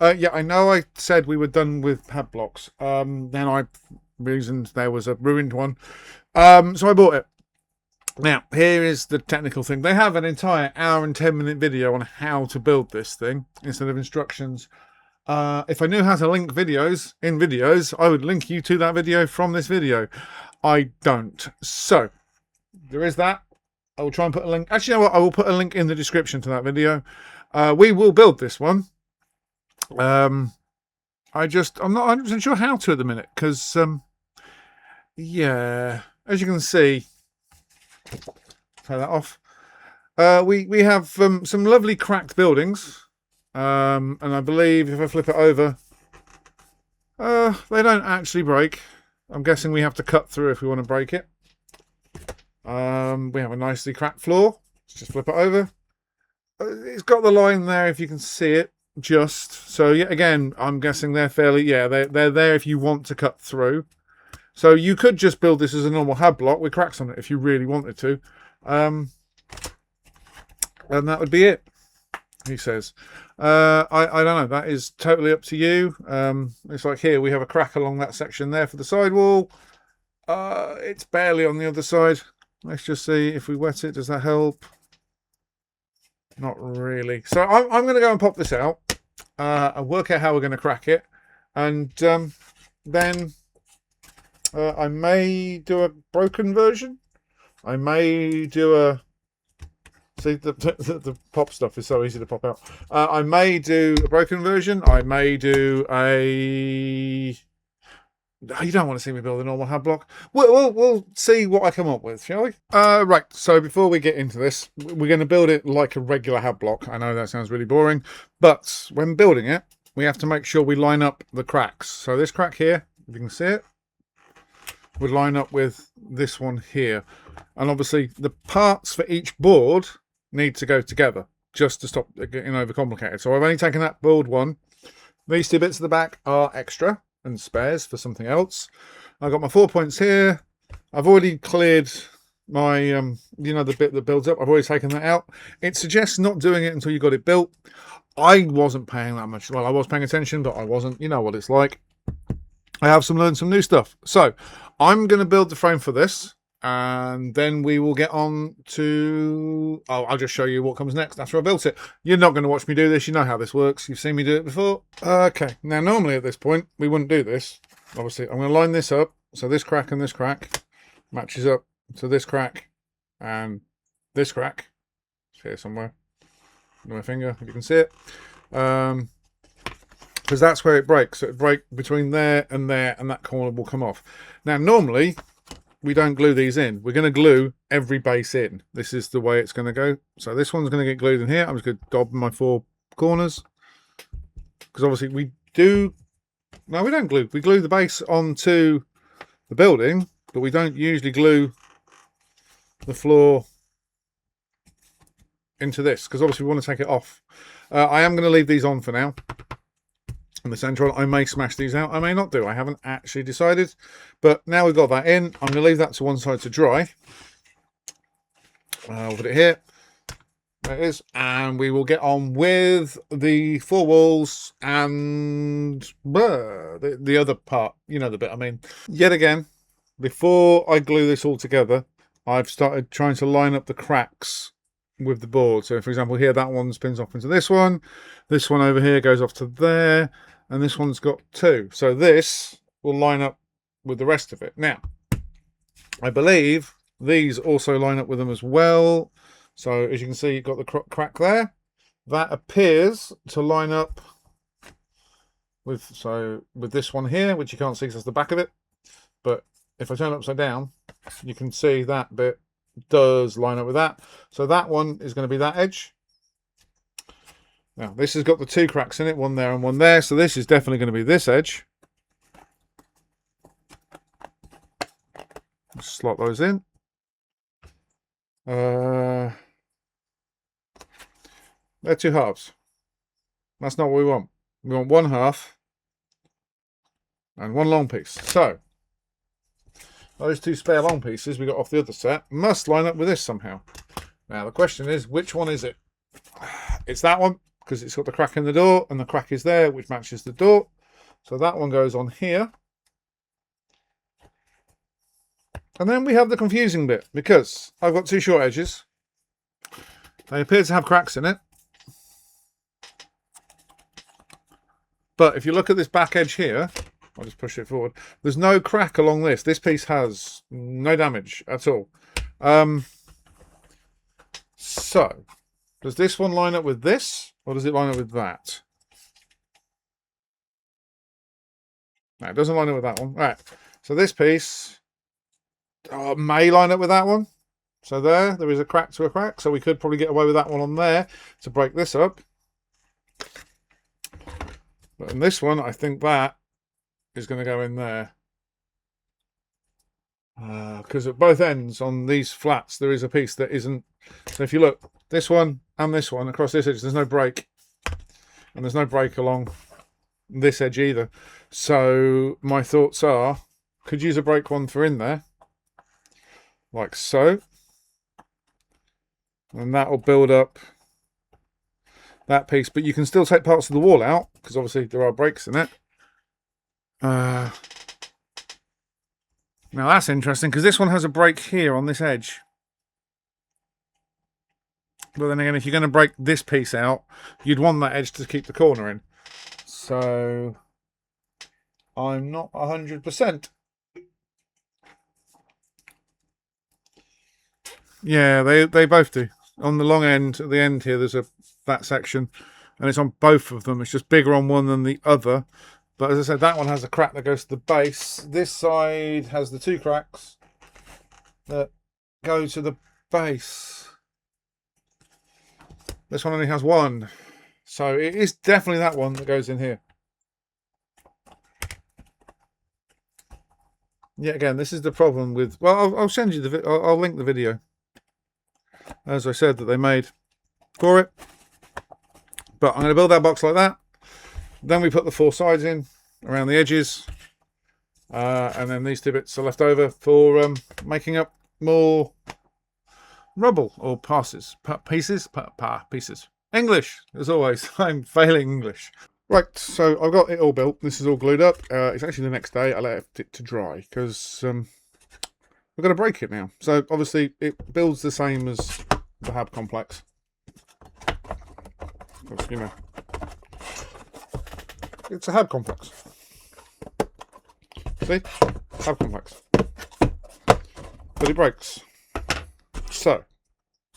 Yeah, I know I said we were done with HAB blocks. Then I reasoned there was a ruined one. So I bought it. Now, here is the technical thing. They have an entire hour and 10-minute video on how to build this thing instead of instructions. If I knew how to link videos in videos, I would link you to that video from this video. I don't. So, there is that. I will try and put a link. Actually, you know what? I will put a link in the description to that video. We will build this one. I'm not 100% sure how to at the minute because, yeah, as you can see, turn that off. We have some lovely cracked buildings, and I believe if I flip it over, they don't actually break. I'm guessing we have to cut through if we want to break it. We have a nicely cracked floor. Let's just flip it over. It's got the line there if you can see it. Just so, yeah, again, I'm guessing they're fairly, yeah, they're there if you want to cut through. So you could just build this as a normal HAB block with cracks on it if you really wanted to. And that would be it, he says. I don't know, that is totally up to you. It's like here, we have a crack along that section there for the sidewall. It's barely on the other side. Let's just see if we wet it, does that help? Not really. So I'm going to go and pop this out and work out how we're going to crack it. And then I may do a broken version. I may do a... See, the pop stuff is so easy to pop out. I may do a broken version. I may do a... You don't want to see me build a normal HAB block. We'll see what I come up with, shall we? Right, so before we get into this, we're going to build it like a regular HAB block. I know that sounds really boring, but when building it, we have to make sure we line up the cracks. So this crack here, if you can see it, would line up with this one here. And obviously, the parts for each board need to go together, just to stop getting overcomplicated. So I've only taken that board one. These two bits at the back are extra and spares for something else. I've got my 4 points here. I've already cleared my, you know, the bit that builds up. I've already taken that out. It suggests not doing it until you got it built. I wasn't paying that much. Well, I was paying attention, but I wasn't. You know what it's like. I have learned some new stuff. So I'm going to build the frame for this. And then we will get on to... Oh, I'll just show you what comes next after I built it. You're not going to watch me do this. You know how this works. You've seen me do it before. Okay. Now, normally at this point, we wouldn't do this. Obviously, I'm going to line this up. So this crack and this crack matches up to this crack and this crack. It's here somewhere. Under my finger, if you can see it. Because that's where it breaks. So it breaks between there, and that corner will come off. Now, normally... we don't glue these in. We're going to glue every base in. This is the way it's going to go. So this one's going to get glued in here. I'm just going to dob my 4 corners. Because obviously we do... No, we don't glue. We glue the base onto the building, but we don't usually glue the floor into this. Because obviously we want to take it off. I am going to leave these on for now. In the central, I may smash these out. I may not do. I haven't actually decided. But now we've got that in, I'm going to leave that to one side to dry. I'll put it here. There it is. And we will get on with the 4 walls and the other part. You know the bit I mean. Yet again, before I glue this all together, I've started trying to line up the cracks with the board. So, for example, here, that one spins off into this one. This one over here goes off to there. And this one's got 2. So this will line up with the rest of it. Now, I believe these also line up with them as well. So as you can see, you've got the crack there. That appears to line up with this one here, which you can't see because that's the back of it. But if I turn it upside down, you can see that bit does line up with that. So that one is going to be that edge. Now, this has got the 2 cracks in it, one there and one there. So this is definitely going to be this edge. Slot those in. They're 2 halves. That's not what we want. We want 1 half and 1 long piece. So, those 2 spare long pieces we got off the other set must line up with this somehow. Now, the question is, which one is it? It's that one. because it's got the crack in the door, and the crack is there, which matches the door. So that one goes on here. And then we have the confusing bit, because I've got two short edges. They appear to have cracks in it. But if you look at this back edge here, I'll just push it forward. There's no crack along this. This piece has no damage at all. So, does this one line up with this, or does it line up with that? No, it doesn't line up with that one. Right. So this piece may line up with that one. So there is a crack to a crack. So we could probably get away with that one on there to break this up. But in this one, I think that is going to go in there. Because at both ends on these flats, there is a piece that isn't. So if you look, this one and this one across this edge, there's no break. And there's no break along this edge either. So my thoughts are, could use a break one for in there. Like so. And that will build up that piece. But you can still take parts of the wall out, because obviously there are breaks in it. Now that's interesting, because this one has a break here on this edge. But then again, if you're going to break this piece out, you'd want that edge to keep the corner in. So I'm not 100%. Yeah, they both do. On the long end, at the end here, there's that section, and it's on both of them. It's just bigger on one than the other. But as I said, that one has a crack that goes to the base. This side has the two cracks that go to the base. This one only has one. So it is definitely that one that goes in here. Yeah, again, this is the problem with... Well, I'll send you the... I'll link the video. As I said, that they made for it. But I'm going to build that box like that. Then we put the four sides in around the edges. And then these two bits are left over for making up more rubble or pieces. English, as always. I'm failing English. Right, so I've got it all built. This is all glued up. It's actually the next day. I let it to dry because we're going to break it now. So obviously it builds the same as the HAB complex. Because, you know, it's a HAB complex. See? HAB complex. But it breaks. So,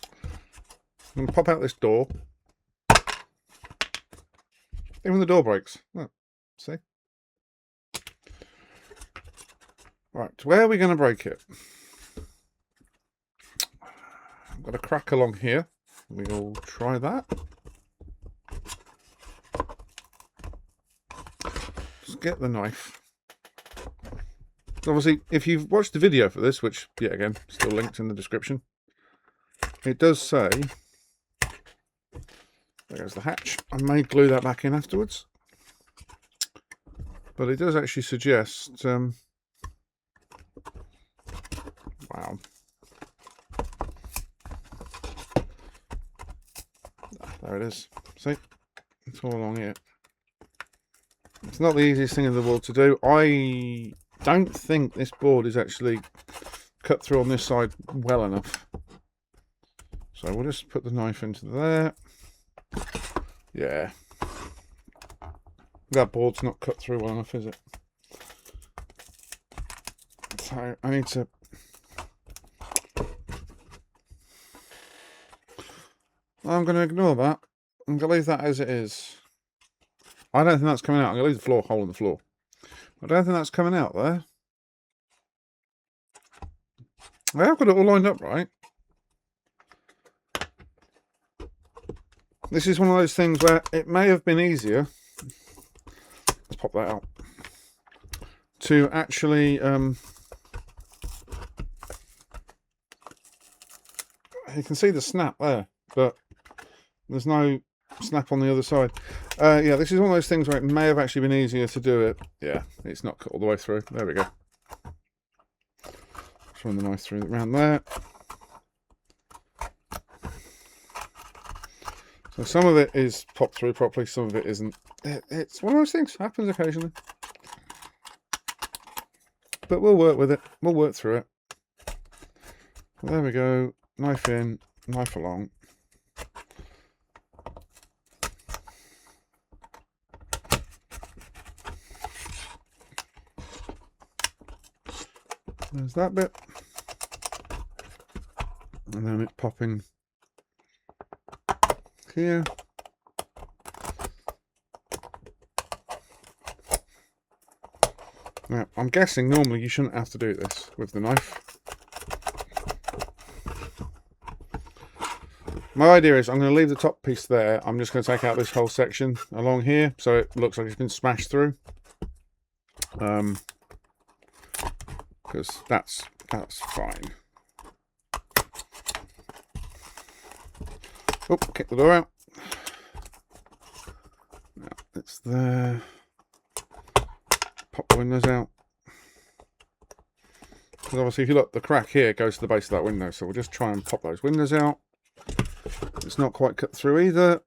I'm going to pop out this door. Even the door breaks. Oh, see? Right, where are we going to break it? I've got a crack along here. We'll try that. Just get the knife. Obviously, if you've watched the video for this, which, yet again, still linked in the description, it does say, there goes the hatch. I may glue that back in afterwards. But it does actually suggest, wow. There it is. See? It's all along here. It's not the easiest thing in the world to do. I don't think this board is actually cut through on this side well enough. So we'll just put the knife into there. Yeah. That board's not cut through well enough, is it? So I need to... I'm going to ignore that. I'm going to leave that as it is. I don't think that's coming out. I'm going to leave the hole in the floor. I don't think that's coming out there. I have got it all lined up right. This is one of those things where it may have been easier. Let's pop that out. To actually you can see the snap there, but there's no snap on the other side. Yeah, this is one of those things where it may have actually been easier to do it. Yeah, it's not cut all the way through. There we go. Just run the knife through around there. So some of it is popped through properly, some of it isn't. It's one of those things, happens occasionally. But we'll work with it, we'll work through it. There we go, knife in, knife along. There's that bit. And then it's popping here. Now, I'm guessing normally you shouldn't have to do this with the knife. My idea is I'm going to leave the top piece there. I'm just going to take out this whole section along here so it looks like it's been smashed through. Because that's fine. Oh, kick the door out. Now it's there. Pop the windows out. Because obviously if you look, the crack here goes to the base of that window, so we'll just try and pop those windows out. It's not quite cut through either.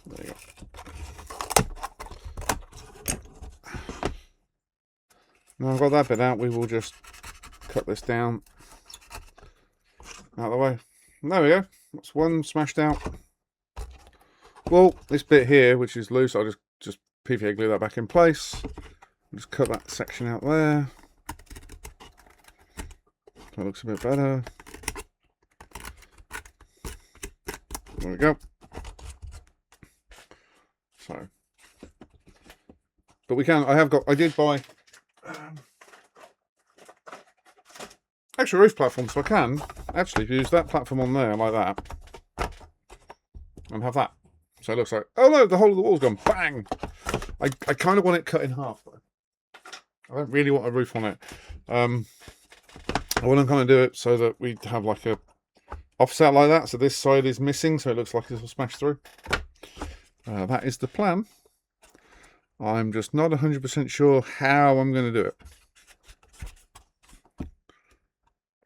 There you go. Now I've got that bit out, we will just cut this down out of the way. And there we go. That's one smashed out. Well, this bit here, which is loose, I'll just PVA glue that back in place. Just cut that section out there. That looks a bit better. There we go. So, but we can. I did buy extra roof platform, so I can actually use that platform on there like that, and have that. So it looks like, oh no, the whole of the wall's gone. Bang! I kind of want it cut in half though. I don't really want a roof on it. I want to kind of do it so that we have like a offset like that. So this side is missing, so it looks like this will smash through. That is the plan. I'm just not 100% sure how I'm going to do it.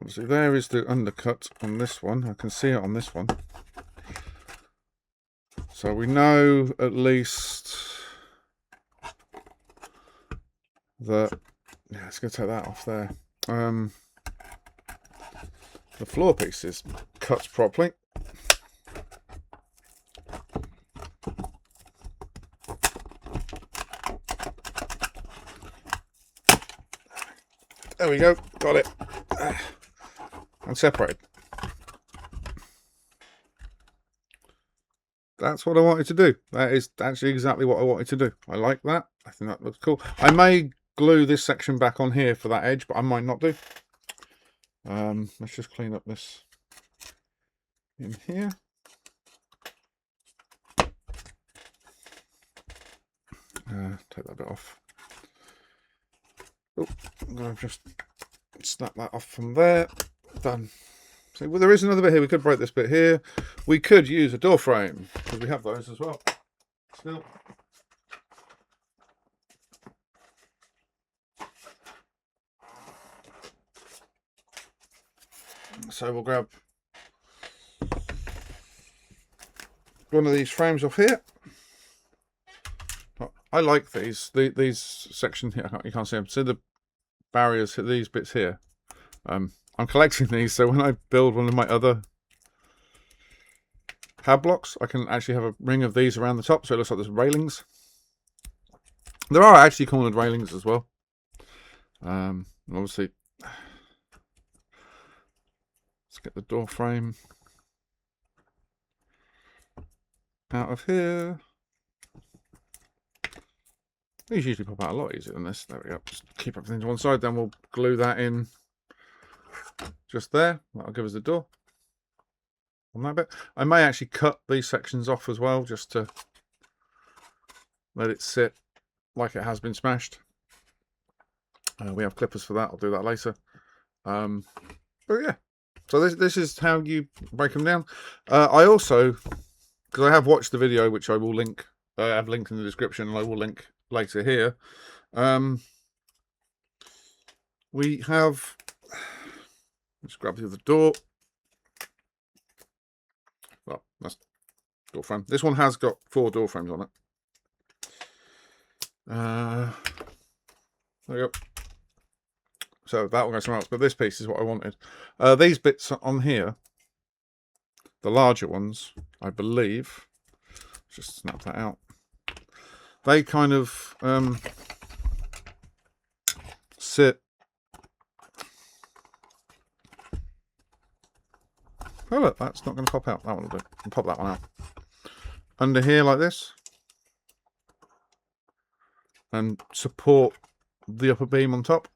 Obviously there is the undercut on this one. I can see it on this one. So we know at least that, yeah, let's go take that off there. The floor piece is cut properly. There we go, got it. And separated. That's what I wanted to do. That is actually exactly what I wanted to do. I like that. I think that looks cool. I may glue this section back on here for that edge, but I might not do. Let's just clean up this in here. Take that bit off. Oh, I'm going to just snap that off from there. Done. So, well, there is another bit here. We could break this bit here. We could use a door frame, because we have those as well. Still. So we'll grab one of these frames off here. I like these sections here. You can't see them. See the barriers, these bits here. I'm collecting these, so when I build one of my other HAB blocks, I can actually have a ring of these around the top, so it looks like there's railings. There are actually cornered railings as well. Obviously, let's get the door frame out of here. These usually pop out a lot easier than this. There we go. Just keep everything to one side, then we'll glue that in just there. That'll give us the door on that bit. I may actually cut these sections off as well, just to let it sit like it has been smashed. We have clippers for that. I'll do that later. But yeah, so this is how you break them down. I also, because I have watched the video, which I will link, I have linked in the description, and I will link later here. we have, let's grab the other door. Well, that's door frame. This one has got 4 door frames on it. There we go. So that will go somewhere else, but this piece is what I wanted. These bits on here, the larger ones, I believe, just snap that out. They kind of sit. Oh look, that's not going to pop out. That one will do. I'll pop that one out. Under here like this. And support the upper beam on top.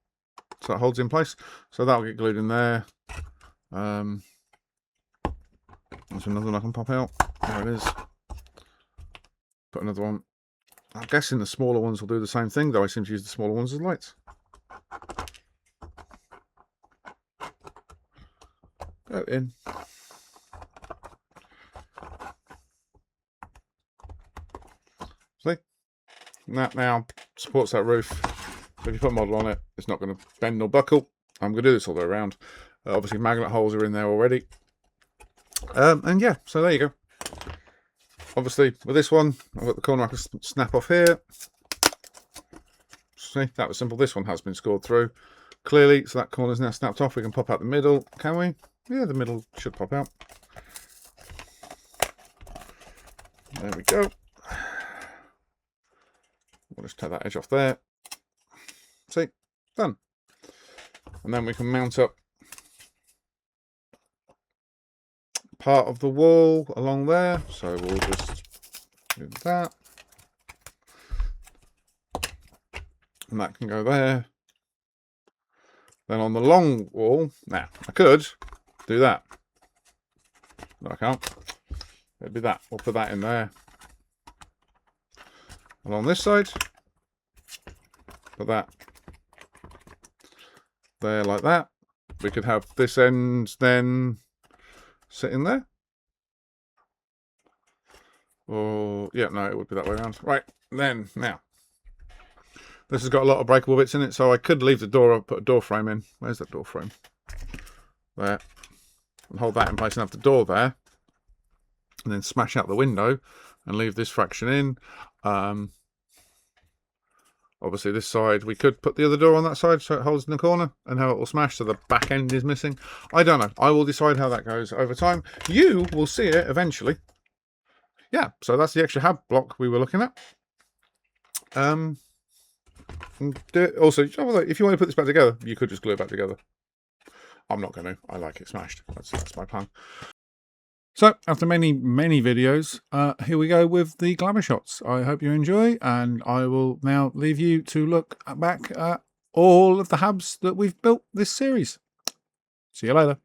So it holds in place. So that'll get glued in there. There's another one I can pop out. There it is. Put another one. I'm guessing the smaller ones will do the same thing, though I seem to use the smaller ones as lights. Go in. See? And that now supports that roof. So if you put a model on it, it's not going to bend or buckle. I'm going to do this all the way around. Obviously, magnet holes are in there already. And yeah, so there you go. Obviously, with this one, I've got the corner I can snap off here. See, that was simple. This one has been scored through clearly, so that corner's now snapped off. We can pop out the middle, can we? Yeah, the middle should pop out. There we go. We'll just take that edge off there. See, done. And then we can mount up part of the wall along there. So we'll just do that. And that can go there. Then on the long wall, now I could do that. No, I can't. It'd be that. We'll put that in there. And on this side, put that there like that. We could have this end then sitting there. Or, yeah, no, it would be that way around. Right, then, now. This has got a lot of breakable bits in it, so I could leave the door up, put a door frame in. Where's that door frame? There. And hold that in place and have the door there. And then smash out the window and leave this fraction in. Obviously this side, we could put the other door on that side so it holds in the corner and how it will smash so the back end is missing. I don't know. I will decide how that goes over time. You will see it eventually. Yeah, so that's the extra HAB block we were looking at. Also, if you want to put this back together, you could just glue it back together. I'm not going to. I like it smashed. That's my plan. So, after many videos, here we go with the glamour shots. I hope you enjoy, and I will now leave you to look back at all of the HABs that we've built this series. See you later.